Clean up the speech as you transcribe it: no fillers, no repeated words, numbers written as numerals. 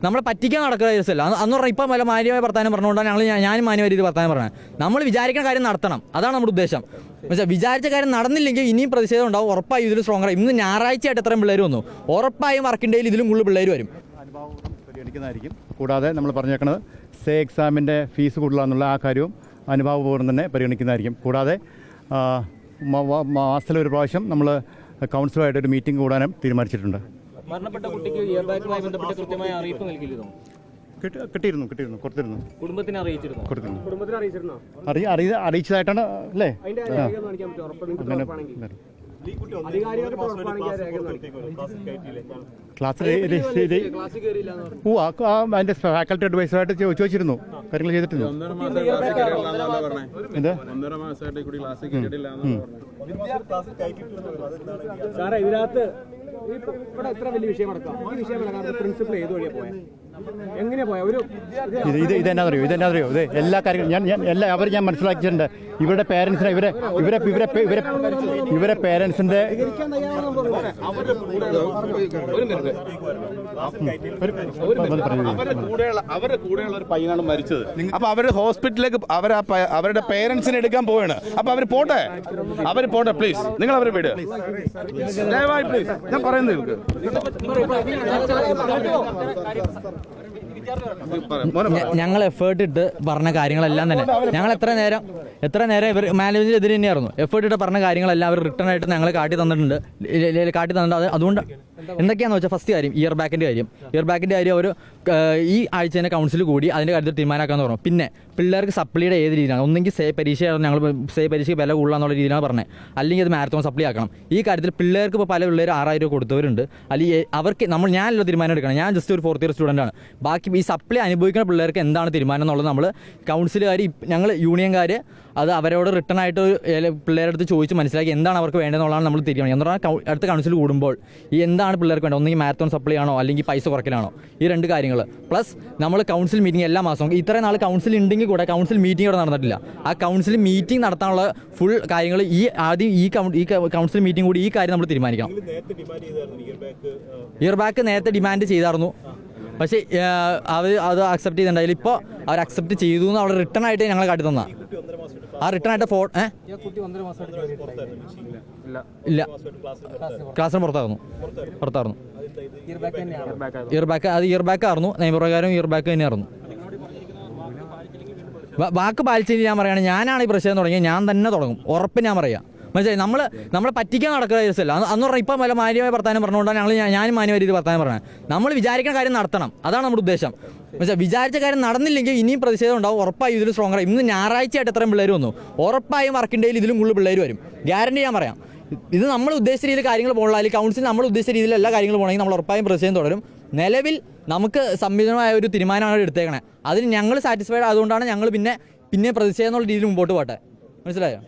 നമ്മളെ പറ്റിക്കാൻ നടക്കുന്ന കേസല്ല. അന്ന് പറഞ്ഞാൽ ഇപ്പം വല്ല മാന്യമായ വർത്താനം പറഞ്ഞുകൊണ്ടാണ് ഞാനും മാന്യമായ രീതിയിൽ വർത്താനം പറഞ്ഞത്. നമ്മൾ വിചാരിക്കുന്ന കാര്യം നടത്തണം, അതാണ് നമ്മുടെ ഉദ്ദേശം. പക്ഷേ വിചാരിച്ച കാര്യം നടന്നില്ലെങ്കിൽ ഇനിയും പ്രതിഷേധം ഉണ്ടാവും. ഉറപ്പായും ഇതിൽ സ്ട്രോങ്ങർ. ഇന്ന് ഞായറാഴ്ചയായിട്ട് എത്രയും പിള്ളേർ വന്നു, ഉറപ്പായും വർക്കിംഗ് ഡേയിൽ ഇതിലും കൂടുതൽ പിള്ളേർ വരും. പരിഗണിക്കുന്നതായിരിക്കും. കൂടാതെ നമ്മൾ പറഞ്ഞേക്കുന്നത് എക്സാമിൻ്റെ ഫീസ് കൂടുതലാണെന്നുള്ള ആ കാര്യവും അനുഭാവപൂർവ്വം തന്നെ പരിഗണിക്കുന്നതായിരിക്കും. കൂടാതെ മാസത്തിലൊരു പ്രാവശ്യം നമ്മൾ കൗൺസിലുമായിട്ടൊരു മീറ്റിംഗ് കൂടാനും തീരുമാനിച്ചിട്ടുണ്ട്. മരണപ്പെട്ട കുട്ടിക്ക് ഇയർബാഗുമായി ബന്ധപ്പെട്ട് കൃത്യമായ അറിയിപ്പ് നൽകിയിരുന്നു. കൊടുത്തിരുന്നു. കുടുംബത്തിനെ അറിയിച്ചിരുന്നു. അറിയിച്ചതായിട്ടാണ് അല്ലേ? അതിന്റെ ഫാക്കൽറ്റി അഡ്വൈസറായിട്ട് ചോദിച്ചിരുന്നു, കാര്യങ്ങൾ ചെയ്തിട്ടുണ്ട്. ഇതിനകത്ത് ഇവിടെ എത്ര വലിയ വിഷയമടക്കാം, ഈ വിഷയമടക്കാം പ്രിൻസിപ്പൽ ഏത് വഴിയാ പോയത്, എങ്ങനെയാ പോയ ഒരു ഇതെന്നാ അറിയോ ഇത് എല്ലാ കാര്യങ്ങളും ഞാൻ മനസ്സിലാക്കിയിട്ടുണ്ട്. ഇവരുടെ പേരൻസിനെ ഇവരെ പേരൻസിന്റെ അവരുടെ കൂടെയുള്ള ഒരു പയ്യനാണ് മരിച്ചത്. അപ്പൊ അവര് ഹോസ്പിറ്റലിലേക്ക് അവരുടെ പേരൻസിനെ എടുക്കാൻ പോവാണ്. അപ്പൊ അവര് പോട്ടെ പ്ലീസ്, നിങ്ങൾ അവരെ വിട് ദയവായി പ്ലീസ്. ഞാൻ പറയുന്നത് ഞങ്ങൾ എഫേർട്ട് ഇട്ട് പറഞ്ഞ കാര്യങ്ങളെല്ലാം തന്നെ ഞങ്ങൾ എത്ര നേരം ഇവർ മാനേജറിനെതിരെ തന്നെയായിരുന്നു. എഫേർട്ട് ഇട്ട് പറഞ്ഞ കാര്യങ്ങളെല്ലാം അവർ റിട്ടേൺ ആയിട്ട് ഞങ്ങൾ കാട്ടി തന്നിട്ടുണ്ട്. അതുകൊണ്ട് എന്തൊക്കെയാണെന്ന് വെച്ചാൽ ഫസ്റ്റ് കാര്യം ഇയർ ബാക്കിൻ്റെ കാര്യം അവർ ഈ ആഴ്ച തന്നെ കൗൺസിൽ കൂടി അതിൻ്റെ കാര്യത്തിൽ തീരുമാനമാക്കാന്ന് പറഞ്ഞു. പിന്നെ പിള്ളേർക്ക് സപ്ലിയുടെ ഏത് രീതിയിലാണ്, ഒന്നെങ്കിൽ പരീക്ഷയാണ്, ഞങ്ങൾ പരീക്ഷയ്ക്ക് വില കൂടുതലാന്നുള്ള രീതിയിലാണ് പറഞ്ഞത്, അല്ലെങ്കിൽ അത് മാരത്തോൺ സപ്ലി ആക്കണം. ഈ കാര്യത്തിൽ പിള്ളേർക്ക് ഇപ്പോൾ പല പിള്ളേർ 6,000 രൂപ കൊടുത്തവരുണ്ട്. അല്ലെങ്കിൽ അവർക്ക് ഞാനല്ല തീരുമാനം എടുക്കണം, ഞാൻ ജസ്റ്റ് ഒരു 4th ഇയർ സ്റ്റുഡൻ്റാണ്. ബാക്കി ഈ സപ്ലി അനുഭവിക്കുന്ന പിള്ളേർക്ക് എന്താണ് തീരുമാനം എന്നുള്ളത് നമ്മൾ കൗൺസിലുകാർ, ഞങ്ങൾ യൂണിയൻകാർ അത് അവരോട് റിട്ടേൺ ആയിട്ട് പിള്ളേരുടെ അടുത്ത് ചോദിച്ച് മനസ്സിലാക്കി എന്താണ് അവർക്ക് വേണ്ടതെന്നുള്ളതാണ് നമ്മൾ തീരുമാനം. എന്ന് പറഞ്ഞാൽ അടുത്ത കൗൺസിൽ കൂടുമ്പോൾ ഈ എന്താണ് പിള്ളേർക്ക് വേണ്ടത്, ഒന്നെങ്കിൽ മാരത്തോൺ സപ്ലി ആണോ അല്ലെങ്കിൽ പൈസ കുറയ്ക്കലാണോ, ഈ 2 കാര്യങ്ങൾ. പ്ലസ് നമ്മൾ കൗൺസിൽ മീറ്റിംഗ് എല്ലാ മാസവും, ഇത്രയും നാൾ കൗൺസിൽ ഉണ്ടെങ്കിൽ കൂടെ കൗൺസിൽ മീറ്റിംഗ് ഇവിടെ നടന്നിട്ടില്ല. ആ കൗൺസിൽ മീറ്റിംഗ് നടത്താനുള്ള ഫുൾ കാര്യങ്ങൾ ഈ കൗൺസിൽ മീറ്റിംഗ് കൂടി ഈ കാര്യം നമ്മൾ തീരുമാനിക്കണം. ഇയർ ബാക്ക് നേരത്തെ ഡിമാൻഡ് ചെയ്തായിരുന്നു, പക്ഷേ അത് അക്സെപ്റ്റ് ചെയ്തിട്ടുണ്ടായില്ല. ഇപ്പോൾ അവർ അക്സെപ്റ്റ് ചെയ്തു എന്ന് അവിടെ റിട്ടേൺ ആയിട്ട് ഞങ്ങൾ കാട്ടി തന്നാ. ആ റിട്ടേൺ ആയിട്ട് ഇല്ല, ക്ലാസ്സിന് പുറത്തായിരുന്നു. ഇയർ ബാക്ക് ആയിരുന്നു, നിയമപ്രകാരം ഇയർ ബാക്ക് തന്നെയായിരുന്നു. വാക്ക് പാലിച്ചെങ്കിൽ ഞാൻ പറയുകയാണ്, ഞാനാണ് ഈ പ്രശ്നം തുടങ്ങിയത്, ഞാൻ തന്നെ തുടങ്ങും, ഉറപ്പ് ഞാൻ പറയാം. മനസ്സിലായി? നമ്മളെ പറ്റിക്കാൻ നടക്കുന്ന കേസല്ല. അന്ന് പറഞ്ഞാൽ ഇപ്പം വല്ല മാന്യമായ വർത്താനം പറഞ്ഞുകൊണ്ടാണ് ഞാനും മാന്യമായ രീതിയിൽ വർത്താനം പറഞ്ഞത്. നമ്മൾ വിചാരിക്കുന്ന കാര്യം നടത്തണം, അതാണ് നമ്മുടെ ഉദ്ദേശം. മനസ്സിലായി? വിചാരിച്ച കാര്യം നടന്നില്ലെങ്കിൽ ഇനിയും പ്രതിഷേധം ഉണ്ടാവും. ഉറപ്പായും ഇതിൽ സ്ട്രോങ്ങർ. ഇന്ന് ഞായറാഴ്ചയായിട്ട് എത്രയും പിള്ളേർ വന്നു, ഉറപ്പായും വർക്കിംഗ് ഡേയിൽ ഇതിലും കൂടുതൽ പിള്ളേർ വരും, ഗ്യാരണ്ടി ഞാൻ പറയാം. ഇത് നമ്മൾ ഉദ്ദേശിച്ച രീതിയിൽ കാര്യങ്ങൾ പോകണം, അല്ലെങ്കിൽ കൗൺസിൽ നമ്മൾ ഉദ്ദേശിച്ച രീതിയിൽ എല്ലാ കാര്യങ്ങളും പോകണമെങ്കിൽ നമ്മൾ ഉറപ്പായും പ്രതിഷേധം തുടരും. നിലവിൽ നമുക്ക് സംവിധാനമായ ഒരു തീരുമാനമാണ് എടുത്തേക്കണേ. അതിന് ഞങ്ങൾ സാറ്റിസ്ഫൈഡ് ആയതുകൊണ്ടാണ് ഞങ്ങൾ പിന്നെ പ്രതിഷേധം എന്നുള്ള രീതിയിൽ മുമ്പോട്ട് പോട്ടെ. മനസ്സിലായോ?